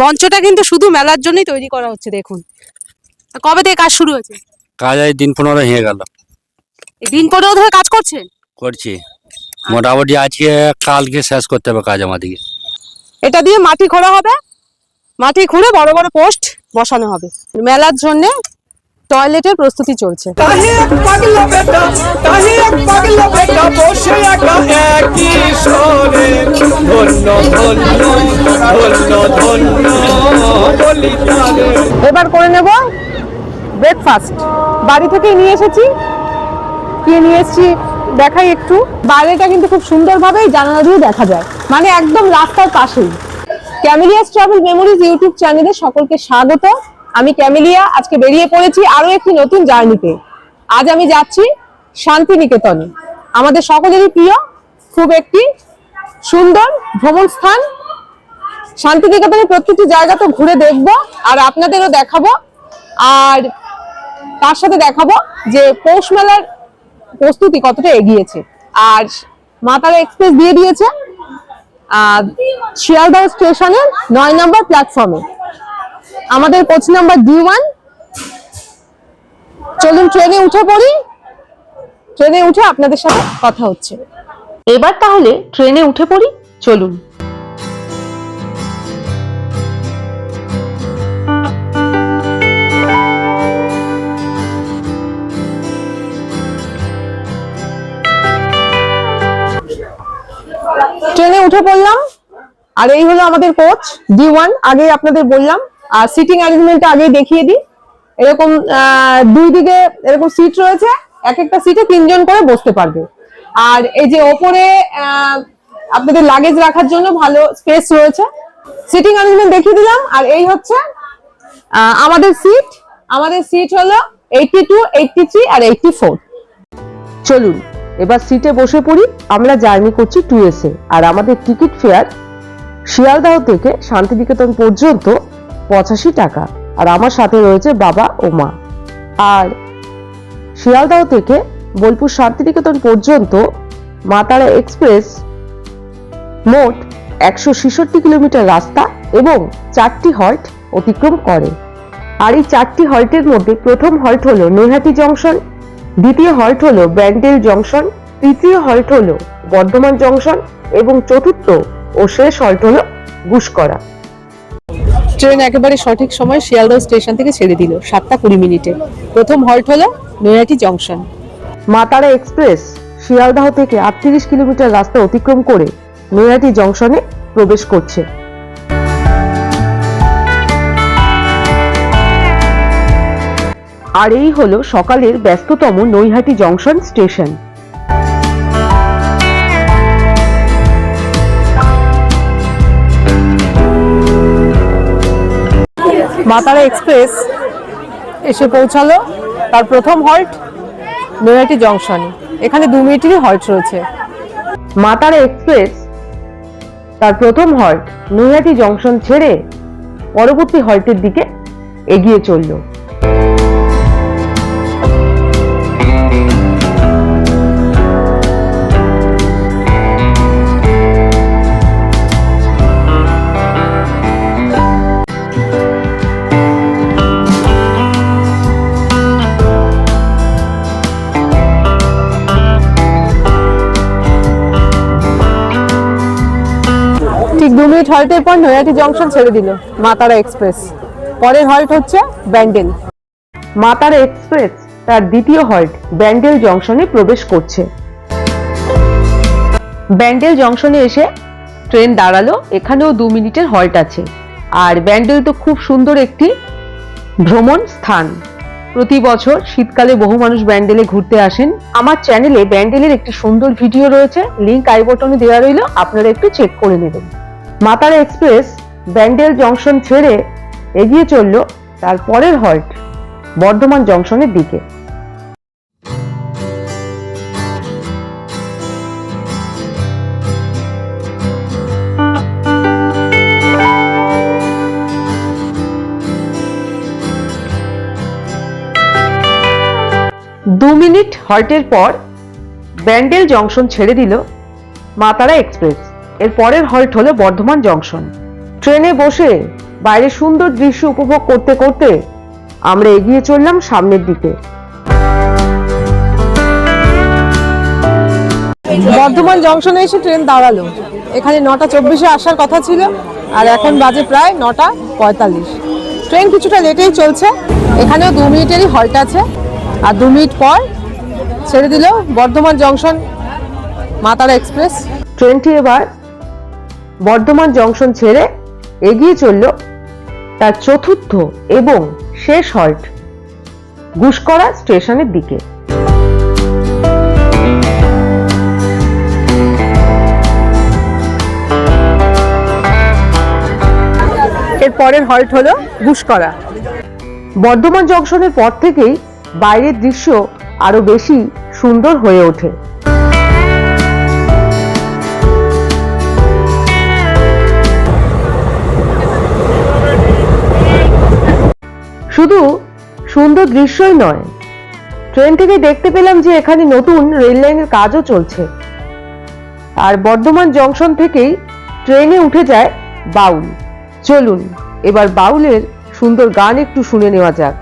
মঞ্চটা কিন্তু শুধু মেলার জন্যই তৈরি করা হচ্ছে। দেখুন কবে থেকে কাজ শুরু হয়েছে? কাজ আজ দিন 15 হয়ে গেল। এই দিন 15 ধরে কাজ করছেন? করছি মোটামুটি আজকে কালকে শেষ করতে হবে কাজ আমাদেরকে। এটা দিয়ে মাটি খোঁড়া হবে, মাটি খুঁড়ে বড় বড় পোস্ট বসানো হবে। মেলার জন্য টয়লেটের প্রস্তুতি চলছে। এবার করে নেব ব্রেকফাস্ট। বাড়ি থেকে নিয়ে এসেছি, কি নিয়ে এসেছি দেখাই একটু। বাইরেটা কিন্তু খুব সুন্দরভাবে জানালা দিয়ে দেখা যায়, মানে একদম রাস্তার পাশেই। ক্যামেলিয়াস ট্রাভেল মেমোরিজ ইউটিউব চ্যানেলে সকলকে স্বাগত। আমি ক্যামেলিয়া, আজকে বেরিয়ে পড়েছি আরো একটি নতুন জার্নিতে। আজ আমি যাচ্ছি শান্তিনিকেতনে, আমাদের সকলেরই প্রিয় খুব একটি সুন্দর ভ্রমণ স্থান। শান্তিনিকেতনের প্রত্যেকটি জায়গা তো ঘুরে দেখবো আর আপনাদেরও দেখাবো, আর তার সাথে দেখাবো যে পৌষ মেলার প্রস্তুতি কতটা এগিয়েছে। আর মা তারা এক্সপ্রেস দিয়ে দিয়েছে শিয়ালদহ স্টেশনের 9 নম্বর প্ল্যাটফর্মে। আমাদের কোচ নাম্বার D1। চলুন ট্রেনে উঠে পড়ি, ট্রেনে উঠে আপনাদের সাথে কথা হচ্ছে। এবার তাহলে ট্রেনে উঠে পড়ি, চলুন। ট্রেনে উঠে পড়লাম, আর এই হলো আমাদের কোচ D1। আগে আপনাদের বললাম, আর সিটিং অ্যারেঞ্জমেন্টটা আগে দেখিয়ে দিই। এরকম দুই দিকে এরকম সিট রয়েছে, এক একটা সিটে 3 জন করে বসতে পারবে। আর এই যে ওপরে আপনাদের লাগেজ রাখার জন্য ভালো স্পেস রয়েছে। সিটিং অ্যারেঞ্জমেন্ট দেখিয়ে দিলাম। আর এই হচ্ছে আমাদের সিট। আমাদের সিট হলো 82, 83 আর 84। চলুন এবার সিটে বসে পড়ি। আমরা জার্নি করছি 2S এ, আর আমাদের টিকিট ফেয়ার শিয়ালদহ থেকে শান্তিনিকেতন পর্যন্ত 85 টাকা। আর আমার সাথে রয়েছে বাবা ও মা। আর শিয়ালদহ থেকে বোলপুর শান্তিনিকেতন পর্যন্ত মা তারা এক্সপ্রেস মোট 166 কিলোমিটার রাস্তা এবং 4টি হল্ট অতিক্রম করে। আর এই 4টি হল্টের মধ্যে প্রথম হল্ট হলো নৈহাটি জংশন, দ্বিতীয় হল্ট হলো ব্যান্ডেল জংশন, তৃতীয় হল্ট হলো বর্ধমান জংশন এবং চতুর্থ ও শেষ হল্ট হলো গুসকরা। ট্রেন একেবারে সঠিক সময় শিয়ালদহ স্টেশন থেকে ছেড়ে দিল 7টা 20 মিনিটে। প্রথম হল্ট হলো নৈহাটি জংশন। মা তারা এক্সপ্রেস শিয়ালদহ থেকে 38 কিলোমিটার রাস্তা অতিক্রম করে নৈহাটি জংশনে প্রবেশ করছে। আর এই হলো সকালের ব্যস্ততম নৈহাটি জংশন স্টেশন। মা তারা এক্সপ্রেস এসে পৌঁছালো তার প্রথম হল্ট নৈহাটি জংশনে। এখানে 2 মিনিটেরই হল্ট রয়েছে। মা তারা এক্সপ্রেস তার প্রথম হল্ট নৈহাটি জংশন ছেড়ে পরবর্তী হল্টের দিকে এগিয়ে চলল। ঠিক 2 মিনিট হল্টের পর নৈহাটি জংশন ছেড়ে দিল মা তারা এক্সপ্রেস। পরের হল্ট হচ্ছে ব্যান্ডেল। মা তারা এক্সপ্রেস তার দ্বিতীয় হল্ট ব্যান্ডেল জংশনে প্রবেশ করছে। ব্যান্ডেল জংশনে এসে ট্রেন দাঁড়ালো। এখানেও 2 মিনিটের হল্ট আছে। আর ব্যান্ডেল তো খুব সুন্দর একটি ভ্রমণ স্থান। প্রতি বছর শীতকালে বহু মানুষ ব্যান্ডেলে ঘুরতে আসেন। আমার চ্যানেলে ব্যান্ডেলের একটি সুন্দর ভিডিও রয়েছে, লিংক আই বটনে দেওয়া রইল, আপনারা একটু চেক করে নেবেন। মা তারা এক্সপ্রেস ব্যান্ডেল জংশন ছেড়ে এগিয়ে চলল তার পরের হল্ট বর্ধমান জংশনের দিকে। দু মিনিট হল্টের পর ব্যান্ডেল জংশন ছেড়ে দিল মা তারা এক্সপ্রেস। এর পরের হল্ট হলো বর্ধমান জংশন। ট্রেনে বসে বাইরের সুন্দর দৃশ্য উপভোগ করতে করতে আমরা এগিয়ে চললাম সামনের দিকে। বর্ধমান জংশনে এসে ট্রেন দাঁড়ালো। এখানে 9:24-এ আসার কথা ছিল, আর এখন বাজে প্রায় 9:45। ট্রেন কিছুটা লেটেই চলছে। এখানেও 2 মিনিটেরই হল্ট আছে, আর 2 মিনিট পর ছেড়ে দিল বর্ধমান জংশন মা তারা এক্সপ্রেস। ট্রেনটি এবার বর্ধমান জংশন ছেড়ে এগিয়ে চলল তার চতুর্থ এবং শেষ হল্ট গুসকরা স্টেশনের দিকে। এর পরের হল্ট হলো গুসকরা। বর্ধমান জংশনের পর থেকেই বাইরের দৃশ্য আরো বেশি সুন্দর হয়ে ওঠে। শুধু সুন্দর দৃশ্যই নয়, ট্রেন থেকে দেখতে পেলাম যে এখানে নতুন রেল লাইনের কাজও চলছে। আর বর্ধমান জংশন থেকেই ট্রেনে উঠে যায় বাউল। চলুন এবার বাউলের সুন্দর গান একটু শুনে নেওয়া যাক।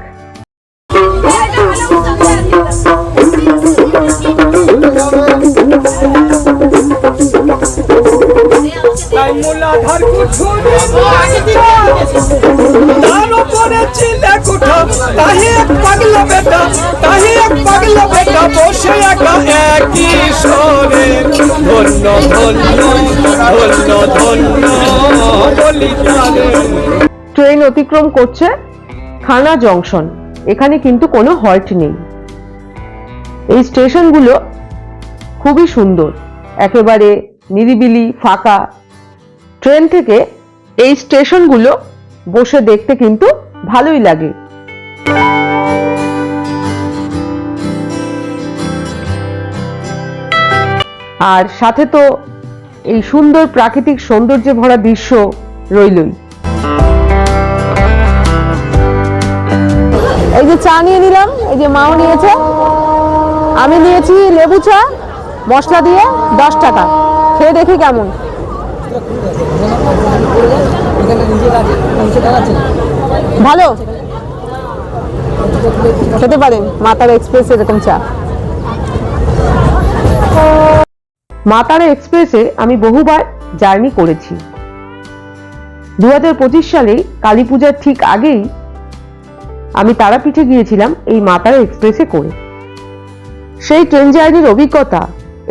ট্রেন অতিক্রম করছে খানা জংশন। এখানে কিন্তু কোনো হল্ট নেই। এই স্টেশনগুলো খুবই সুন্দর, একেবারে নিরিবিলি ফাঁকা। ট্রেন থেকে এই স্টেশনগুলো বসে দেখতে কিন্তু ভালোই লাগে। আর সাথে তো এই সুন্দর প্রাকৃতিক সৌন্দর্যে ভরা দৃশ্য রইলই। এই যে চা নিয়ে নিলাম, এই যে মাও নিয়েছে, আমি নিয়েছি লেবু চা মশলা দিয়ে 10 টাকা। খেয়ে দেখি কেমন। ভালো, খেতে পারেন মা তারা এক্সপ্রেস এরকম চা। মা তারা এক্সপ্রেসে আমি বহুবার জার্নি করেছি। 2025 সালে কালী পূজার ঠিক আগেই আমি তারাপীঠে গিয়েছিলাম এই মা তারা এক্সপ্রেসে করে। সেই ট্রেন জার্নির অভিজ্ঞতা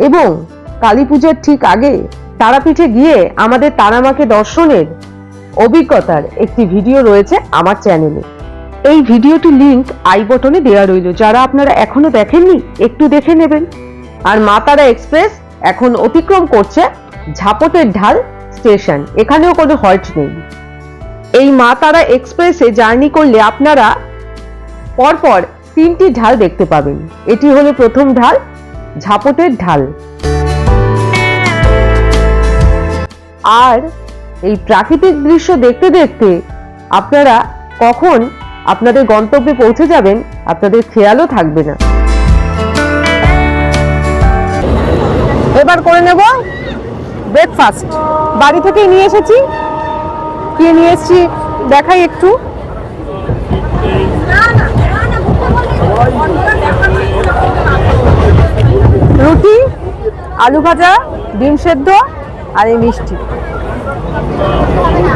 এবং কালী পূজার ঠিক আগে তারাপীঠে গিয়ে আমাদের তারামাকে দর্শনের অভিজ্ঞতার একটি ভিডিও রয়েছে আমার চ্যানেলে। এই ভিডিওটির লিংক আই বটনে দেওয়া রইল, যারা আপনারা এখনো দেখেননি একটু দেখে নেবেন। আর মা তারা এক্সপ্রেস এখন অতিক্রম করছে ঝাপটের ঢাল স্টেশন। এখানেও কোনো হল্ট নেই। এই মা তারা এক্সপ্রেসে জার্নি করলে আপনারা পরপর 3টি ঢাল দেখতে পাবেন। এটি হলো প্রথম ঢাল, ঝাপটের ঢাল। আর এই প্রাকৃতিক দৃশ্য দেখতে দেখতে আপনারা কখন আপনাদের গন্তব্যে পৌঁছে যাবেন আপনাদের খেয়ালও থাকবে না। এবার করে নেব ব্রেকফাস্ট। বাড়ি থেকেই নিয়ে এসেছি। কি নিয়ে এসেছি দেখাই একটু। রুটি, আলু ভাজা, ডিম সেদ্ধ আর এই মিষ্টি।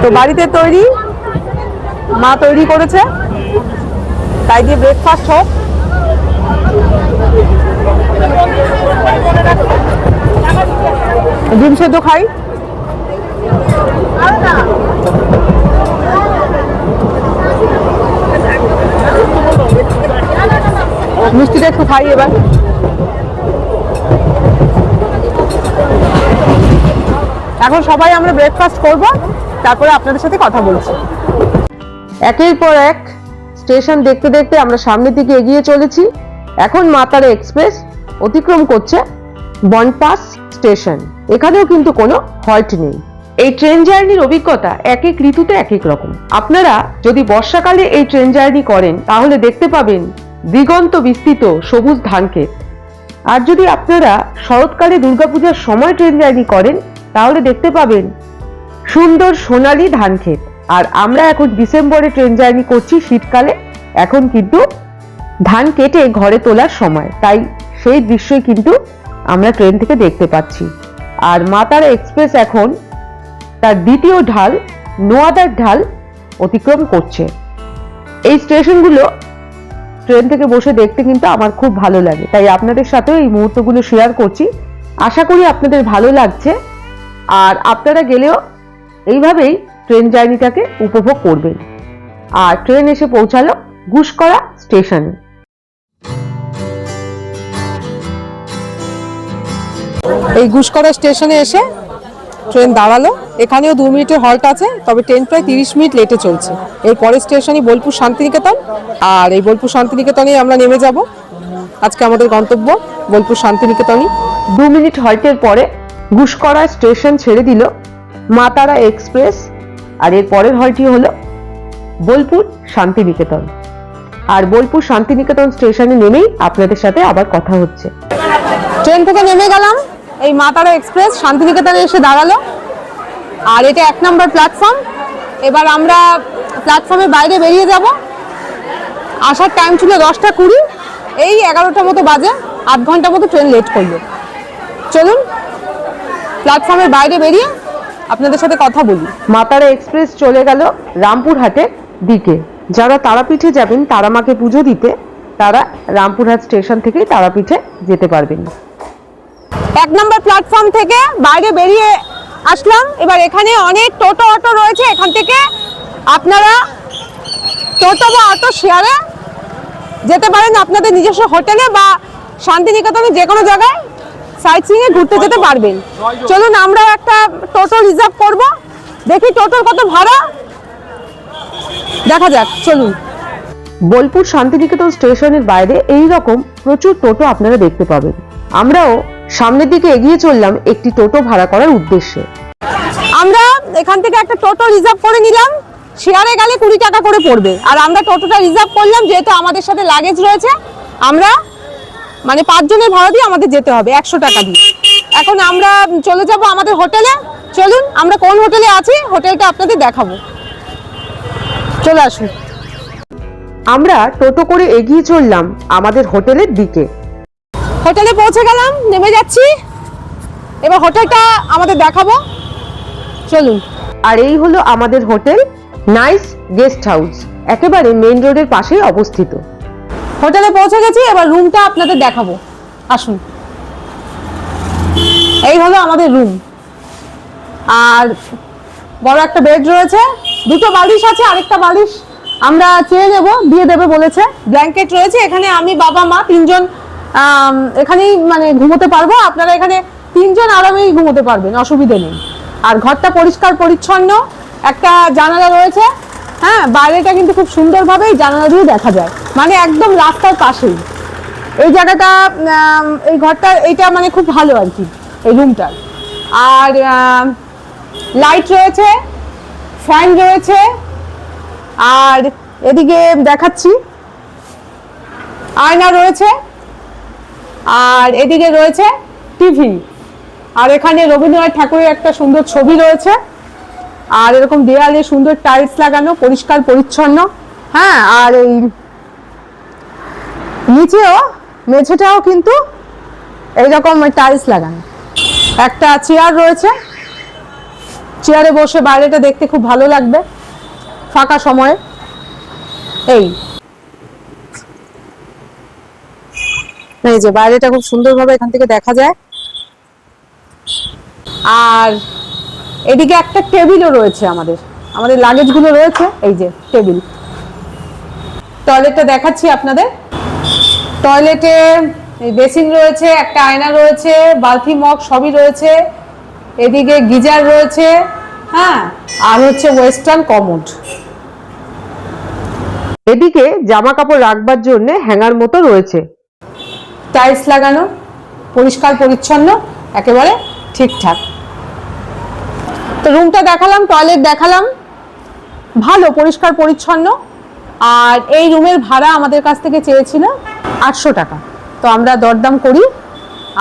তো বাড়িতে তৈরি, মা তৈরি করেছে, তাই দিয়ে ব্রেকফাস্ট হোক। ডিম সেদ্ধ খাই। মিষ্টিটা একটু খাই এবার। এখন সবাই আমরা ব্রেকফাস্ট করব, তারপরে আপনাদের সাথে কথা বলছি। একের পর এক স্টেশন দেখতে দেখতে আমরা সামনের দিকে এগিয়ে চলেছি। এখন মা তারা এক্সপ্রেস অতিক্রম করছে বনপাস স্টেশন। এখানেও কিন্তু কোনো হল্ট নেই। এই ট্রেন জার্নির অভিজ্ঞতা এক এক ঋতুতে এক এক রকম। আপনারা যদি বর্ষাকালে এই ট্রেন জার্নি করেন তাহলে দেখতে পাবেন দিগন্ত বিস্তৃত সবুজ ধানক্ষেত। আর যদি আপনারা শরৎকালে দুর্গাপূজার সময় ট্রেন জার্নি করেন তাহলে দেখতে পাবেন সুন্দর সোনালী ধানক্ষেত। আর আমরা এখন ডিসেম্বরে ট্রেন জার্নি করছি শীতকালে। এখন কিন্তু ধান কেটে ঘরে তোলার সময়, তাই সেই দৃশ্যই কিন্তু আমরা ট্রেন থেকে দেখতে পাচ্ছি। আর মা তারা এক্সপ্রেস এখন তার দ্বিতীয় ঢাল নোয়াদার ঢাল অতিক্রম করছে। এই স্টেশনগুলো ট্রেন থেকে বসে দেখতে কিন্তু আমার খুব ভালো লাগে, তাই আপনাদের সাথেও এই মুহূর্তগুলো শেয়ার করছি। আশা করি আপনাদের ভালো লাগছে, আর আপনারা গেলেও এইভাবেই ট্রেন জার্নিটাকে উপভোগ করবেন। আর ট্রেন এসে পৌঁছালো গুসকরা স্টেশনে। এই গুসকরা স্টেশনে এসে ট্রেন দাঁড়ালো। এখানেও 2 মিনিটের হল্ট আছে, তবে ট্রেন প্রায় 30 মিনিট লেটে চলছে। এর পরের স্টেশনই বোলপুর শান্তিনিকেতন, আর এই বোলপুর শান্তিনিকেতনেই আমরা নেমে যাব। আজকে আমাদের গন্তব্য বোলপুর শান্তিনিকেতনই। 2 মিনিট হল্টের পরে গুসকরা স্টেশন ছেড়ে দিল মা তারা এক্সপ্রেস, আর এর পরের হল্টই হলো বোলপুর শান্তিনিকেতন। আর বোলপুর শান্তিনিকেতন স্টেশনে নেমেই আপনাদের সাথে আবার কথা হচ্ছে। ট্রেন থেকে নেমে গেলাম, এই মা তারা এক্সপ্রেস শান্তিনিকেতনে এসে দাঁড়ালো, আর এটা 1 নম্বর প্ল্যাটফর্ম। এবার আমরা প্ল্যাটফর্মের বাইরে বেরিয়ে যাব। আসার টাইম ছিল 10টা 20, এই 11টা মতো বাজে, 8 ঘন্টা মতো ট্রেন লেট করলো। চলুন প্ল্যাটফর্মের বাইরে বেরিয়ে আপনাদের সাথে কথা বলি। মা তারা এক্সপ্রেস চলে গেল রামপুরহাটের দিকে। যারা তারাপীঠে যাবেন তারামাকে পুজো দিতে, তারা রামপুরহাট স্টেশন থেকে তারাপীঠে যেতে পারবেন। 1 নম্বর প্ল্যাটফর্ম থেকে বাইরে বেরিয়ে আসলাম। এবার এখানে অনেক টোটো অটো রয়েছে, এখান থেকে আপনারা টোটো বা অটো শেয়ারে যেতে পারেন আপনাদের নিজস্ব হোটেলে বা শান্তিনিকেতনের যে কোনো জায়গায় সাইট সিইং এ ঘুরতে যেতে পারবেন। চলুন আমরা একটা টোটো রিজার্ভ করব, দেখি টোটোর কত ভাড়া, দেখা যাক। চলুন। বোলপুর শান্তিনিকেতন স্টেশনের বাইরে এই রকম প্রচুর টোটো আপনারা দেখতে পাবেন। আমরাও সামনের দিকে এগিয়ে চললাম একটি টোটো ভাড়া করার উদ্দেশ্যে। আমরা এখান থেকে একটা টোটো রিজার্ভ করে নিলাম, শেয়ারে গেলে 20 টাকা করে পড়বে। আর আমরা টোটোটা রিজার্ভ করলাম যেহেতু আমাদের সাথে লাগেজ রয়েছে, আমরা মানে 5 জনের ভাড়া দিয়ে আমাদের যেতে হবে 100 টাকা দিয়ে। এখন আমরা চলে যাব আমাদের হোটেলে। চলুন আমরা কোন হোটেলে আছি হোটেলটা আপনাদের দেখাবো, চলে আসুন। আমরা টোটো করে এগিয়ে চললাম আমাদের হোটেলের দিকে। হোটেলে পৌঁছে গেলাম, নেমে যাচ্ছি। এবার হোটেলটা আমাদের দেখাবো, চলুন। আর এই হলো আমাদের হোটেল নাইস গেস্ট হাউস, একেবারে মেইন রোডের পাশেই অবস্থিত। হোটেলে পৌঁছে গেছি, এবার রুমটা আপনাদের দেখাবো, আসুন। এই হলো আমাদের রুম, আর বড় একটা বেড রয়েছে, 2টো বালিশ আছে, আরেকটা বালিশ আমরা চেয়ে নেব, দিয়ে দেবে বলেছে। ব্ল্যাঙ্কেট রয়েছে, এখানে আমি বাবা মা 3 জন এখানেই মানে ঘুমোতে পারবো। আপনারা এখানে 3 জন আরামেই ঘুমোতে পারবেন, অসুবিধা নেই। আর ঘরটা পরিষ্কার পরিচ্ছন্ন, একটা জানালা রয়েছে, হ্যাঁ, বাইরেটা কিন্তু খুব সুন্দরভাবে এই জানালা দিয়ে দেখা যায়, মানে একদম রাস্তার পাশেই এই জায়গাটা। এই ঘরটা এইটা মানে খুব ভালো আর কি এই রুমটার। আর লাইট রয়েছে, ফ্যান রয়েছে, আর এদিকে দেখাচ্ছি আয়না রয়েছে, আর এদিকে রয়েছে টিভি, আর এখানে রবীন্দ্রনাথ ঠাকুরের একটা সুন্দর ছবি রয়েছে, আর এরকম দেয়ালে সুন্দর টাইলস লাগানো, পরিষ্কার পরিচ্ছন্ন, হ্যাঁ। আর এই নিচেও মেঝেটাও কিন্তু এইরকম টাইলস লাগানো। একটা চেয়ার রয়েছে, চেয়ারে বসে বাইরেটা দেখতে খুব ভালো লাগবে ফাঁকা সময়ে। এই যে বাইরেটা খুব সুন্দরভাবে এখান থেকে দেখা যায়। আর এদিকে একটা টেবিলও রয়েছে, আমাদের লাগেজগুলো রয়েছে, এই যে টেবিল। টয়লেটটা দেখাচ্ছি আপনাদের। টয়লেটে বেসিন রয়েছে, একটা আয়না রয়েছে, বালতি মগ সবই রয়েছে, এদিকে গিজার রয়েছে, হ্যাঁ, আর হচ্ছে ওয়েস্টার্ন কমোড। এদিকে জামা কাপড় রাখবার জন্য হ্যাঙ্গার মতো রয়েছে, টাইলস লাগানো, পরিষ্কার পরিচ্ছন্ন, একেবারে ঠিকঠাক। তো রুমটা দেখালাম, টয়লেট দেখালাম, ভালো পরিষ্কার পরিচ্ছন্ন। আর এই রুমের ভাড়া আমাদের কাছ থেকে চেয়েছিল 800 টাকা। তো আমরা দরদাম করি,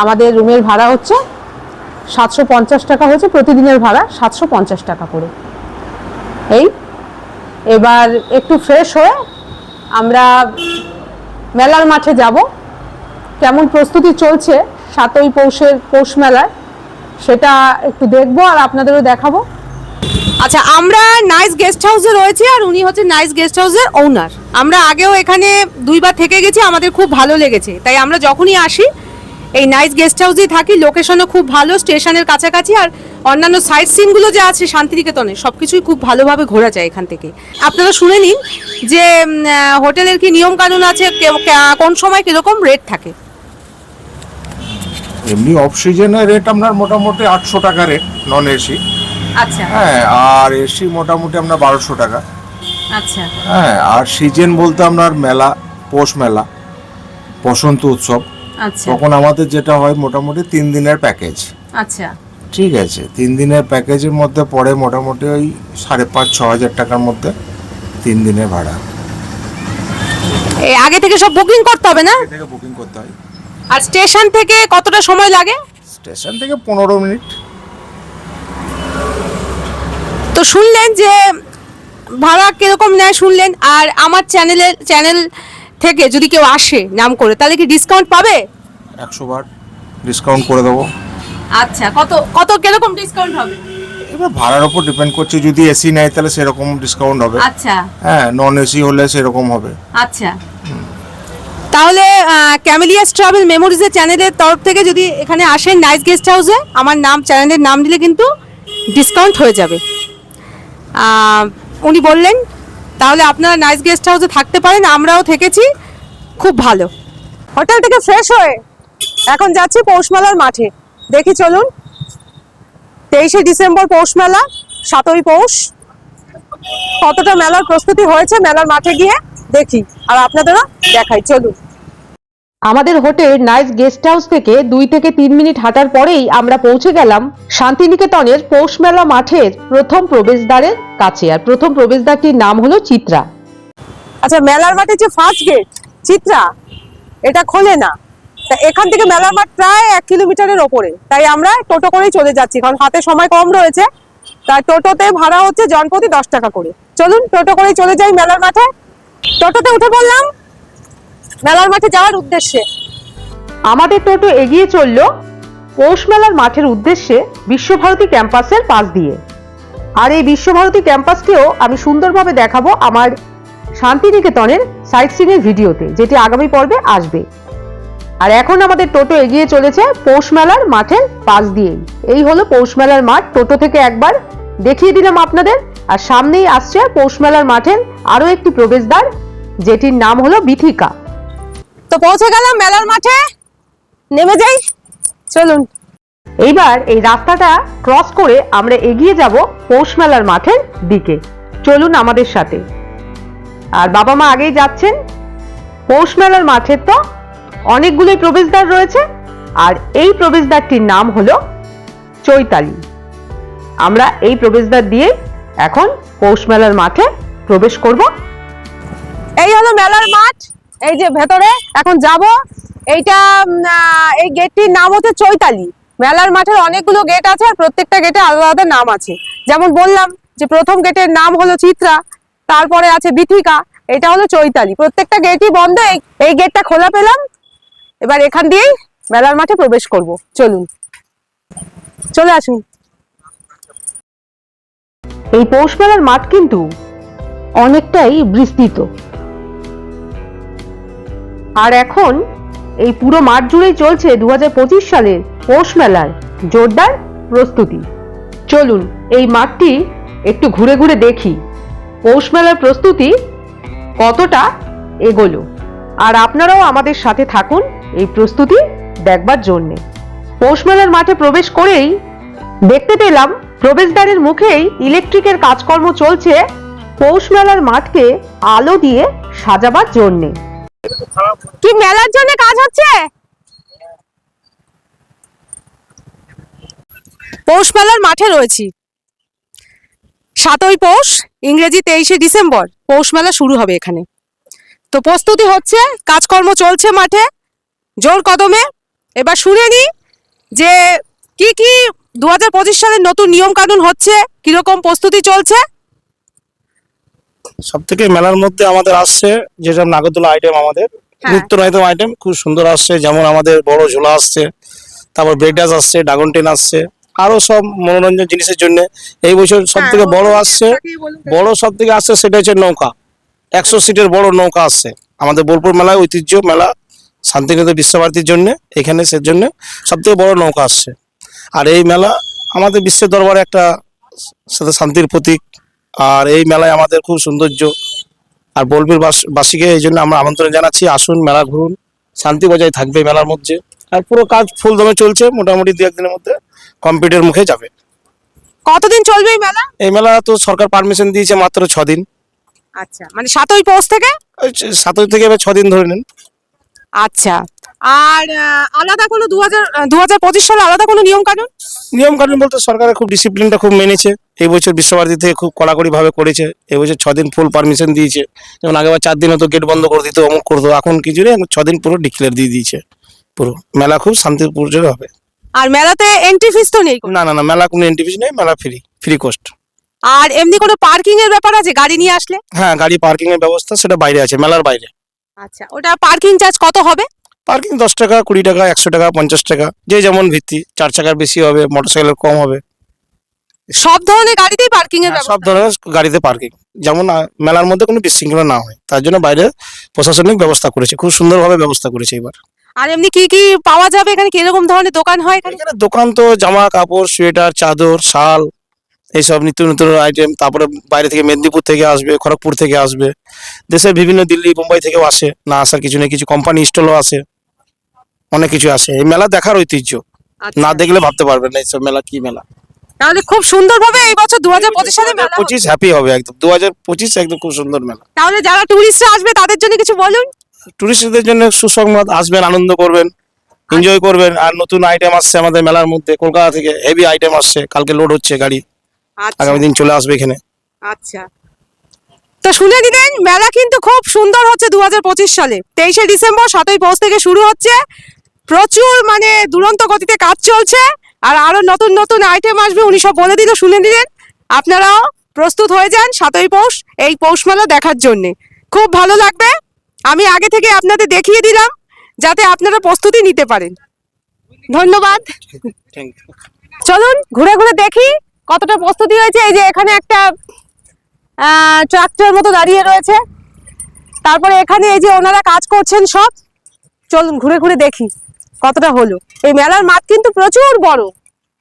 আমাদের রুমের ভাড়া হচ্ছে 750 টাকা হয়েছে, প্রতিদিনের ভাড়া 750 টাকা করে। এই এবার একটু ফ্রেশ হয়ে আমরা মেলার মাঠে যাব। কেমন প্রস্তুতি চলছে 7ই পৌষের পৌষ মেলার, সেটা একটু দেখবো আর আপনাদেরও দেখাবো। আচ্ছা, আমরা নাইস গেস্ট হাউসে রয়েছি আর উনি হচ্ছে নাইস গেস্ট হাউসের ওনার। আমরা আগেও এখানে 2বার থেকে গেছি, আমাদের খুব ভালো লেগেছে, তাই আমরা যখনই আসি এই নাইস গেস্ট হাউসেই থাকি। লোকেশনও খুব ভালো, স্টেশনের কাছাকাছি, আর অন্যান্য সাইট সিনগুলো যে আছে শান্তিনিকেতনে সব কিছুই খুব ভালোভাবে ঘোরা যায় এখান থেকে। আপনারা শুনে নিন যে হোটেলের কি নিয়ম কানুন আছে, কোন সময় কিরকম রেট থাকে। এমনি অফ সিজনের রেট আপনার মোটামুটি 800 টাকা রেট, নন এসি। আচ্ছা হ্যাঁ, আর এসি মোটামুটি আপনার 1200 টাকা। আচ্ছা হ্যাঁ, আর সিজন বলতে আপনার মেলা, পৌষ মেলা, বসন্ত উৎসব, আচ্ছা তখন আমাদের যেটা হয় মোটামুটি 3 দিনের প্যাকেজ। আচ্ছা ঠিক আছে, 3 দিনের প্যাকেজের মধ্যে পড়ে মোটামুটি ওই 5,500-6 হাজার টাকার মধ্যে 3 দিনের ভাড়া। এই আগে থেকে সব বুকিং করতে হবে না? থেকে বুকিং করতে হয়। আর স্টেশন থেকে কতটা সময় লাগে? স্টেশন থেকে 15 মিনিট। তো শুনলেন যে ভাড়া কিরকম নেয় শুনলেন। আর আমার চ্যানেল থেকে যদি কেউ আসে নাম করে, তাহলে কি ডিসকাউন্ট পাবে? 100 বার ডিসকাউন্ট করে দেবো। আচ্ছা, কত কত কিরকম ডিসকাউন্ট হবে? এবার ভাড়ার উপর ডিপেন্ড করছে, যদি এসি নেয় তাহলে সেরকম ডিসকাউন্ট হবে। আচ্ছা হ্যাঁ, নন এসি হলে সেরকম হবে। আচ্ছা, তাহলে ক্যামেলিয়াস ট্রাভেল মেমোরিজের চ্যানেলের তরফ থেকে যদি এখানে আসেন নাইস গেস্ট হাউসে, আমার নাম, চ্যানেলের নাম দিলে কিন্তু ডিসকাউন্ট হয়ে যাবে। উনি বললেন তাহলে আপনারা নাইস গেস্ট হাউসে থাকতে পারেন, আমরাও থেকেছি, খুব ভালো। হোটেল থেকে ফ্রেশ হয়ে এখন যাচ্ছি পৌষ মেলার মাঠে। দেখি চলুন, 23শে ডিসেম্বর পৌষ মেলা, 7ই পৌষ, কতটা মেলার প্রস্তুতি হয়েছে মেলার মাঠে গিয়ে দেখি আর আপনাদেরও দেখাই। চলুন। আমাদের হোটেল নাইস গেস্ট হাউস থেকে 2 থেকে 3 মিনিট হাঁটার পরেই আমরা পৌঁছে গেলাম শান্তিনিকেতনের পৌষ মেলা মাঠের প্রথম প্রবেশদ্বারের কাছে। আর প্রথম প্রবেশদ্বারটির নাম হলো চিত্রা। আচ্ছা, মেলার মাঠে যে ফার্স্ট গেট চিত্রা, এটা খোলে না, তা এখান থেকে মেলার মাঠ প্রায় 1 কিলোমিটারের ওপরে, তাই আমরা টোটো করেই চলে যাচ্ছি, কারণ হাতে সময় কম রয়েছে। তাই টোটোতে ভাড়া হচ্ছে জনপ্রতি 10 টাকা করে। চলুন টোটো করেই চলে যাই মেলার মাঠে। টোটোতে উঠে পড়লাম মেলার মাঠে যাওয়ার উদ্দেশ্যে। আমাদের টোটো এগিয়ে চলল পৌষ মেলার মাঠের উদ্দেশ্যে বিশ্বভারতী ক্যাম্পাসের পাশ দিয়ে। আর এই বিশ্বভারতী ক্যাম্পাসটিও আমি সুন্দরভাবে দেখাবো আমার শান্তিনিকেতনের সাইট সিনের ভিডিওতে, যেটি আগামী পর্বে আসবে। আর এখন আমাদের টোটো এগিয়ে চলেছে পৌষ মেলার মাঠের পাশ দিয়েই। এই হলো পৌষ মেলার মাঠ, টোটো থেকে একবার দেখিয়ে দিলাম আপনাদের। আর সামনেই আসছে পৌষ মেলার মাঠের আরো একটি প্রবেশদ্বার, যেটির নাম হলো বিথিকা। তো পৌঁছে গেলাম মেলার মাঠে, নেমে যাই, চলুন। এইবার এই রাস্তাটা ক্রস করে আমরা এগিয়ে যাব পৌষ মেলার মাঠের দিকে। চলুন আমাদের সাথে। আর বাবা মা আগেই যাচ্ছেন। পৌষ মেলার মাঠের তো অনেকগুলো প্রবেশদ্বার রয়েছে, আর এই প্রবেশদ্বারটির নাম হলো চৈতালি। আমরা এই প্রবেশদ্বার দিয়ে এখন পৌষ মেলার মাঠে প্রবেশ করব। এই হলো মেলার মাঠ, এই যে ভেতরে এখন যাব। এইটা এই গেটটির নাম হচ্ছে চৈতালি। মেলার মাঠের অনেকগুলো গেট আছে, আর প্রত্যেকটা গেটে আলাদা আলাদা নাম আছে। যেমন বললাম যে প্রথম গেটের নাম হলো চিত্রা, তারপরে আছে বিথিকা, এটা হলো চৈতালি। প্রত্যেকটা গেটই বন্ধ, এই গেটটা খোলা পেলাম। এবার এখান দিয়েই মেলার মাঠে প্রবেশ করব। চলুন, চলে আসুন। এই পৌষ মেলার মাঠ কিন্তু অনেকটাই বিস্তৃত, আর এখন এই পুরো মাঠ জুড়েই চলছে 2025 সালের পৌষ মেলার জোরদার প্রস্তুতি। চলুন এই মাঠটি একটু ঘুরে ঘুরে দেখি পৌষ মেলার প্রস্তুতি কতটা এগোলো। আর আপনারাও আমাদের সাথে থাকুন এই প্রস্তুতি দেখবার জন্যে। পৌষ মেলার মাঠে প্রবেশ করেই দেখতে পেলাম প্রবেশদ্বারের মুখেই ইলেকট্রিকের কাজকর্ম চলছে পৌষ মেলার মাঠকে আলো দিয়ে সাজাবার জন্যে। কি মেলার জন্য কাজ হচ্ছে? পৌষ মেলার মাঠে রয়েছি। 7ই পৌষ, ইংরেজি 23শে ডিসেম্বর পৌষ মেলা শুরু হবে এখানে। তো প্রস্তুতি হচ্ছে, কাজকর্ম চলছে মাঠে জোর কদমে। এবার শুনে নি যে কি কি 2025 সালের নতুন নিয়ম কানুন হচ্ছে, কিরকম প্রস্তুতি চলছে। সব থেকে মেলার মধ্যে আমাদের আসছে যেসব নাগরদোলা আইটেম, আমাদের হ্যাঁ। নিত্য নতুন আইটেম খুব সুন্দর আসছে। যেমন আমাদের বড় ঝোলা আসছে, তারপর ব্রেক ডান্স আসছে, ড্রাগন ট্রেন আসছে, আরো সব মনোরঞ্জন জিনিসের জন্য এই বছর সব থেকে বড় আসছে। বড় সব থেকে আসছে সেটা হচ্ছে নৌকা, 100 সিটের বড় নৌকা আসছে আমাদের বোলপুর মেলায়, ঐতিহ্য মেলা শান্তিনিকেতন বিশ্বভারতীর জন্য, এখানে সে জন্য সব থেকে বড় নৌকা আসছে। আর এই মেলা আমাদের বিশ্বের দরবারে একটা সাথে শান্তির প্রতীক। আর এই মেলায় আমাদের খুব সৌন্দর্য। আর বোলপুর বাসীকে এই জন্য আমরা আমন্ত্রণ জানাচ্ছি, আসুন মেলা ঘুরুন, শান্তি বজায় থাকবে মেলার মধ্যে। আর পুরো কাজ ফুল দমে চলছে, মোটামুটি 2-1 দিনের মধ্যে কমপ্লিটের মুখে যাবে। কতদিন চলবে এই মেলা? এই মেলা তো সরকার পারমিশন দিয়েছে মাত্র 6 দিন। আচ্ছা, মানে 7ই পৌষ থেকে? ওই 7 থেকে এবার 6 দিন ধরে নেন। আচ্ছা, আর আলাদা কোনো 2025 সালে আলাদা কোনো নিয়ম কানুন? নিয়ম কানুন বলতে সরকারের খুব ডিসিপ্লিনটা খুব মেনেছে। এই বছর বিশ্বভারতী থেকে খুব কড়াকড়ি ভাবে করেছে। এই বছর 6 দিন ফুল পারমিশন দিয়েছে। যেমন আগেবার 4 দিন হতো গেট বন্ধ করে দিত, অমুক করতো, এখন কিছু নেই, 6 দিন পুরো ডিক্লেয়ার দিয়ে দিয়েছে। পুরো মেলা খুব শান্তিপূর্ণ হবে। আর মেলাতে এন্ট্রি ফিস তো নেই কোনো? না না না, মেলা কোনো এন্ট্রি ফিস নেই, মেলা ফ্রি কোস্ট। আর এমনি কোনো পার্কিং এর ব্যাপার আছে গাড়ি নিয়ে আসলে? হ্যাঁ, গাড়ি পার্কিং এর ব্যবস্থা সেটা বাইরে আছে, মেলার বাইরে। আচ্ছা, ওটা পার্কিং চার্জ কত হবে? পার্কিং 10 টাকা, 20 টাকা, 100 টাকা, 50 টাকা, যে যেমন ভিত্তি। 4 চাকার বেশি হবে, মোটরসাইকেলের কম হবে। সব ধরনের গাড়িতেই পার্কিং এর হ্যাঁ, ব্যবস্থা? সব ধরনের গাড়িতে পার্কিং, যেমন মেলার মধ্যে কোনো বিশৃঙ্খলা না হয় তার জন্য বাইরে প্রশাসনিক ব্যবস্থা করেছে, খুব সুন্দরভাবে ব্যবস্থা করেছে এবার। আর এমনি কি কি পাওয়া যাবে এখানে? কিরকম ধরনের দোকান হয় এখানে? এখানে দোকান তো জামা কাপড়, সোয়েটার, চাদর, শাল, এইসব নিত্য নতুন আইটেম। তারপরে বাইরে থেকে মেদিনীপুর থেকে আসবে, খড়গপুর থেকে আসবে, দেশের বিভিন্ন দিল্লি মুম্বাই থেকেও আসে, না আসার কিছু নেই, কিছু কোম্পানি স্টলও আসে, অনেক কিছু আসে। এই মেলা দেখার ঐতিহ্য, আচ্ছা, না দেখলে ভাবতে পারবেন না এইসব মেলা কি মেলা। তাহলে খুব সুন্দরভাবে এই বছর 2025 সালে মেলা হবে। 2025 হ্যাপি হবে একদম, 2025 একদম খুব সুন্দর মেলা। তাহলে যারা টুরিস্টরা আসবে তাদের জন্য কিছু বলুন। টুরিস্টদের জন্য সুসংবাদ, আসবেন, আনন্দ করবেন, এনজয় করবেন। আর নতুন আইটেম আসছে আমাদের মেলার মধ্যে, কলকাতা থেকে হেভি আইটেম আসছে, কালকে লোড হচ্ছে গাড়ি, আচ্ছা আগামী দিন চলে আসবে এখানে। আচ্ছা, তো শুনে দিলেন মেলা কিন্তু খুব সুন্দর হচ্ছে 2025 সালে। 23শে ডিসেম্বর 7ই পৌষ থেকে শুরু হচ্ছে। প্রচুর মানে দুরন্ত গতিতে কাজ চলছে, আর আরো নতুন নতুন আইটেম আসবে, উনি সব বলে দিল, শুনে দিলেন। আপনারাও প্রস্তুত হয়ে যান 7ই পৌষ এই পৌষ মেলা দেখার জন্য। খুব ভালো লাগবে। আমি আগে থেকে আপনাদের দেখিয়ে দিলাম যাতে আপনারা প্রস্তুতি নিতে পারেন। ধন্যবাদ। Thank you. চলুন ঘুরে ঘুরে দেখি কতটা প্রস্তুতি হয়েছে। এই যে এখানে একটা ট্রাক্টর মতো দাঁড়িয়ে রয়েছে, তারপরে এখানে এই যে ওনারা কাজ করছেন সব। চলুন ঘুরে ঘুরে দেখি কতটা হলো। এই মেলার মাঠ কিন্তু প্রচুর বড়,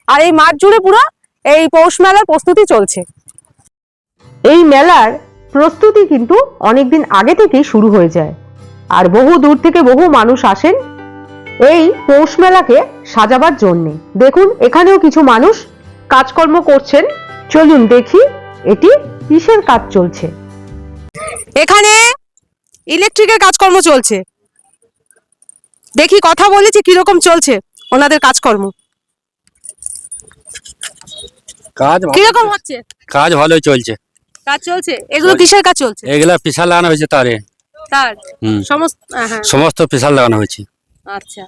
আর এই মাঠ জুড়ে পুরো এই পৌষ মেলার প্রস্তুতি চলছে। এই মেলার প্রস্তুতি কিন্তু অনেকদিন আগে থেকেই শুরু হয়ে যায়, আর বহু দূর থেকে বহু মানুষ আসেন এই পৌষ মেলাকে সাজাবার জন্যে। দেখুন এখানেও কিছু মানুষ কাজকর্ম করছেন। চলুন দেখি এটি কিসের কাজ চলছে। এখানে ইলেকট্রিকের কাজকর্ম চলছে, দেখি কথা বলেছি কিরকম চলছে ওনাদের কাজকর্ম, কিরকম হচ্ছে। কাজ ভালোই চলছে। কাজ চলছে, এগুলো কিসের কাজ চলছে? এগুলা পিসাল লাগানো হয়েছে তারে। তার হুম। হ্যাঁ, সমস্ত পিসাল লাগানো হয়েছে। আচ্ছা,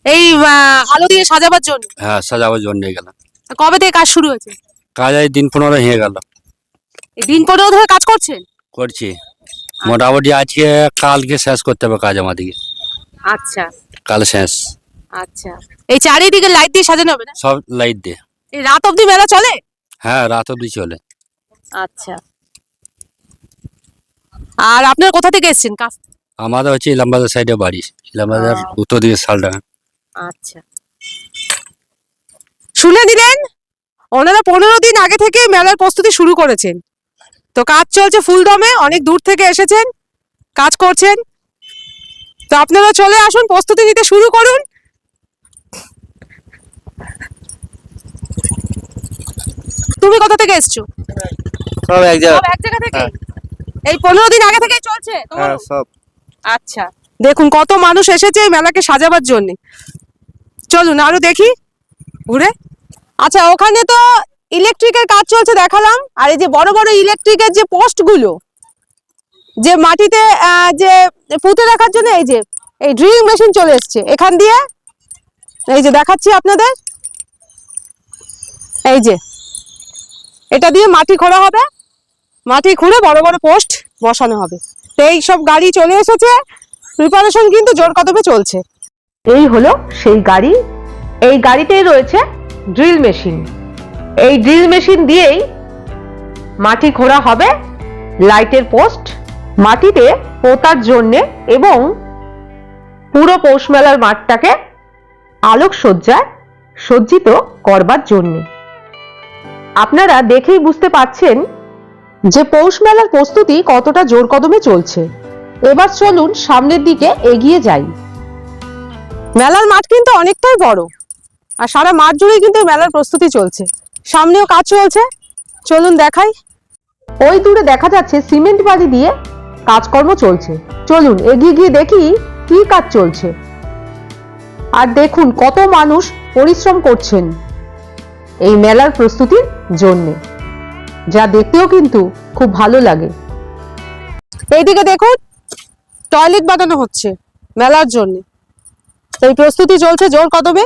এই আলো দিয়ে সাজাবার জন্য। হ্যাঁ, সাজাবার জন্য এগুলা। কবে থেকে কাজ শুরু হয়েছে? কাজ এই দিন 15 হয়ে গেল। এই দিন 15 ধরে কাজ করছেন? করছি মোটামুটি। আজকে কালকে শেষ করতে হবে কাজ আমাদেরকে। আচ্ছা কাল শেষ। আচ্ছা, এই চারিদিকে লাইট দিয়ে সাজানো হবে না? সব লাইট দিয়ে। এই রাত অবধি মেলা চলে? হ্যাঁ, রাত অবধি চলে। আচ্ছা, আর আপনারা কোথা থেকে এসেছেন কাজ? আমাদের হচ্ছে ইলামবাজার সাইডে বাড়ি, ইলামবাজার উত্তর দিকে শালডাঙ্গা। আচ্ছা, শুনে দিলেন ওনারা 15 দিন আগে থেকে মেলার প্রস্তুতি শুরু করেছেন। তো কাজ চলছে ফুল দমে, অনেক দূর থেকে এসেছেন, কাজ করছেন। তো আপনারা চলে আসুন, প্রস্তুতি নিতে শুরু করুন। তুমি কোথা থেকে এসছো? সব এক সব এক জায়গা থেকে? এই 15 দিন আগে থেকে চলছে তোমার? সব। আচ্ছা, দেখুন কত মানুষ এসেছে এই মেলাকে সাজাবার জন্য। চলুন আরো দেখি ঘুরে। আচ্ছা, ওখানে তো ইলেকট্রিকের কাজ চলছে দেখালাম, আর এই যে বড় বড় ইলেকট্রিকের যে পোস্টগুলো যে মাটিতে যে পুঁতে রাখার জন্য, এই যে এই ড্রিলিং মেশিন চলে এসছে এখান দিয়ে। এই যে দেখাচ্ছি আপনাদের, এই যে এটা দিয়ে মাটি খোঁড়া হবে। মাটি খুঁড়ে বড় বড় পোস্ট বসানো হবে। তো এই সব গাড়ি চলে এসেছে, প্রিপারেশন কিন্তু জোর কদমে চলছে। এই হলো সেই গাড়ি। এই গাড়িতেই রয়েছে ড্রিল মেশিন। এই ড্রিল মেশিন দিয়েই মাটি খোঁড়া হবে, লাইটের পোস্ট মাটিতে পোতার জন্যে এবং পুরো পৌষ মেলার মাঠটাকে আলোকসজ্জায় সজ্জিত করবার জন্যে। আপনারা দেখেই বুঝতে পারছেন যে পৌষ মেলার প্রস্তুতি কতটা জোর কদমে চলছে। এবার চলুন সামনের দিকে এগিয়ে যাই। মেলার মাঠ কিন্তু অনেকটাই বড়, আর সারা মাঠ জুড়েই কিন্তু মেলার প্রস্তুতি চলছে। সামনেও কাজ চলছে, চলুন দেখাই। ওই দূরে দেখা যাচ্ছে সিমেন্ট বালি দিয়ে কাজকর্ম চলছে। চলুন এগিয়ে গিয়ে দেখি কি কাজ চলছে। আর দেখুন কত মানুষ পরিশ্রম করছেন এই মেলার প্রস্তুতির জন্যে, যা দেখতেও কিন্তু খুব ভালো লাগে। এইদিকে দেখুন টয়লেট বানানো হচ্ছে মেলার জন্য। এই প্রস্তুতি চলছে জোর কদমে।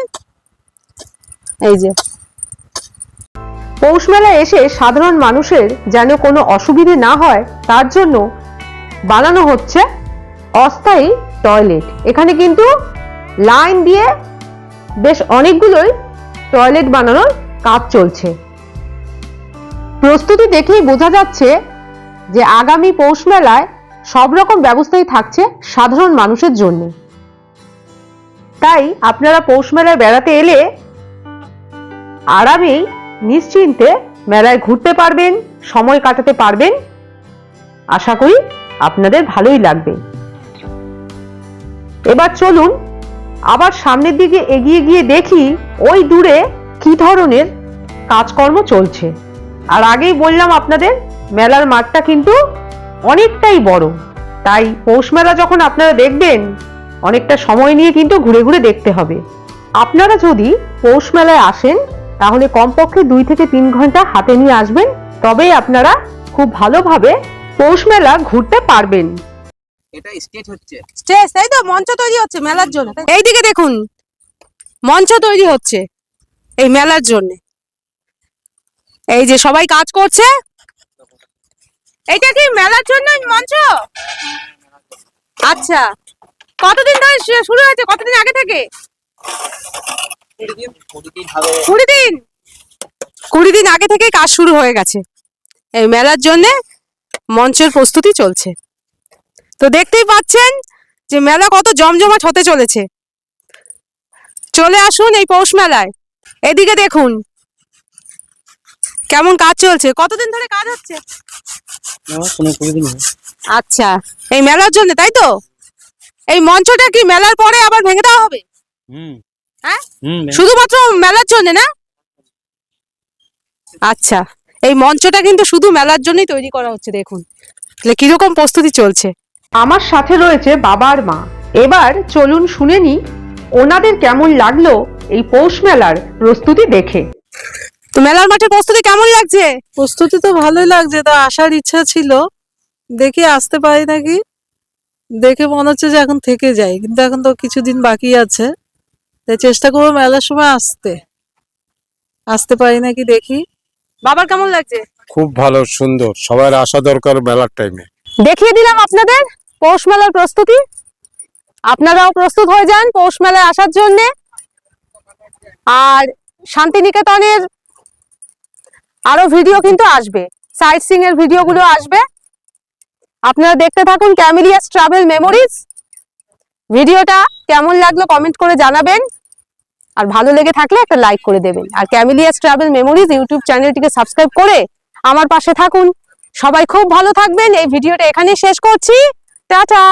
এই যে পৌষ মেলায় এসে সাধারণ মানুষের যেন কোনো অসুবিধে না হয় তার জন্য বানানো হচ্ছে অস্থায়ী টয়লেট। এখানে কিন্তু লাইন দিয়ে বেশ অনেকগুলোই টয়লেট বানানোর কাজ চলছে। প্রস্তুতি দেখেই বোঝা যাচ্ছে যে আগামী পৌষ মেলায় সব রকম ব্যবস্থাই থাকছে সাধারণ মানুষের জন্য। তাই আপনারা পৌষ মেলায় বেড়াতে এলে আরামেই নিশ্চিন্তে মেলায় ঘুরতে পারবেন, সময় কাটাতে পারবেন। আশা করি আপনাদের ভালোই লাগবে। এবার চলুন আবার সামনের দিকে এগিয়ে গিয়ে দেখি ওই দূরে কি ধরনের কাজকর্ম চলছে। আর আগেই বললাম আপনাদের মেলার মাঠটা কিন্তু অনেকটাই বড়, তাই পৌষ মেলা যখন আপনারা দেখবেন অনেকটা সময় নিয়ে কিন্তু ঘুরে ঘুরে দেখতে হবে। আপনারা যদি পৌষ মেলায় আসেন তাহলে কমপক্ষে 2 থেকে 3 ঘন্টা হাতে নিয়ে আসবেন, তবেই আপনারা খুব ভালোভাবে পৌষ মেলা ঘুরতে পারবেন। এটা স্টেজ হচ্ছে, স্টেজ, তাই তো, মঞ্চ তৈরি হচ্ছে মেলার জন্য। এইদিকে দেখুন মঞ্চ তৈরি হচ্ছে এই মেলার জন্য। এই যে সবাই কাজ করছে। এইটা কি মেলার জন্য মঞ্চ? আচ্ছা, কতদিন ধরে শুরু হয়েছে? কতদিন আগে থেকে? 20 দিন আগে থেকে কাজ শুরু হয়ে গেছে। এই মেলার জন্য মঞ্চের প্রস্তুতি চলছে। তো দেখতেই পাচ্ছেন যে মেলা কত জমজমাট হতে চলেছে। চলে আসুন এই পৌষ মেলায়। এদিকে দেখুন কেমন কাজ চলছে। কতদিন ধরে কাজ হচ্ছে? আচ্ছা, এই মেলার জন্য, তাই তো? এই মঞ্চটা কি মেলার পরে আবার ভেঙে দেওয়া হবে? হ্যাঁ, শুধুমাত্র মেলার জন্য না? আচ্ছা, এই মঞ্চটা কিন্তু শুধু মেলার জন্যই তৈরি করা হচ্ছে। দেখুন তাহলে কিরকম প্রস্তুতি চলছে। আমার সাথে রয়েছে বাবা আর মা। এবার চলুন শুনে নি ওনাদের কেমন লাগলো এই পৌষ মেলার প্রস্তুতি দেখে। তো মেলার মাঠে প্রস্তুতি কেমন লাগছে? প্রস্তুতি তো ভালোই লাগছে, তা আসার ইচ্ছা ছিল, দেখি আসতে পারি নাকি। দেখে মনে হচ্ছে যে এখন থেকে যাই, কিন্তু এখন তো কিছুদিন বাকি আছে, তাই চেষ্টা করবো মেলার সময় আসতে পারি নাকি দেখি। বাবার কেমন লাগছে? খুব ভালো, সুন্দর, সবার আসা দরকার মেলার টাইমে। দেখিয়ে দিলাম আপনাদের পৌষ মেলার প্রস্তুতি। আপনারাও প্রস্তুত হয়ে যান পৌষ মেলায় আসার জন্য। আর শান্তিনিকেতনের আরো ভিডিও কিন্তু আসবে, সাইট সিইং এর ভিডিওগুলো আসবে। আপনারা দেখতে থাকুন ক্যামেলিয়াস ট্রাভেল মেমোরিজ। ভিডিওটা কেমন লাগলো কমেন্ট করে জানাবেন, আর ভালো লেগে থাকলে একটা লাইক করে দেবেন। আর ক্যামেলিয়াস ট্রাভেল মেমোরিজ ইউটিউব চ্যানেলটিকে সাবস্ক্রাইব করে আমার পাশে থাকুন। সবাই খুব ভালো থাকবেন। এই ভিডিওটা এখানেই শেষ করছি। টাটা।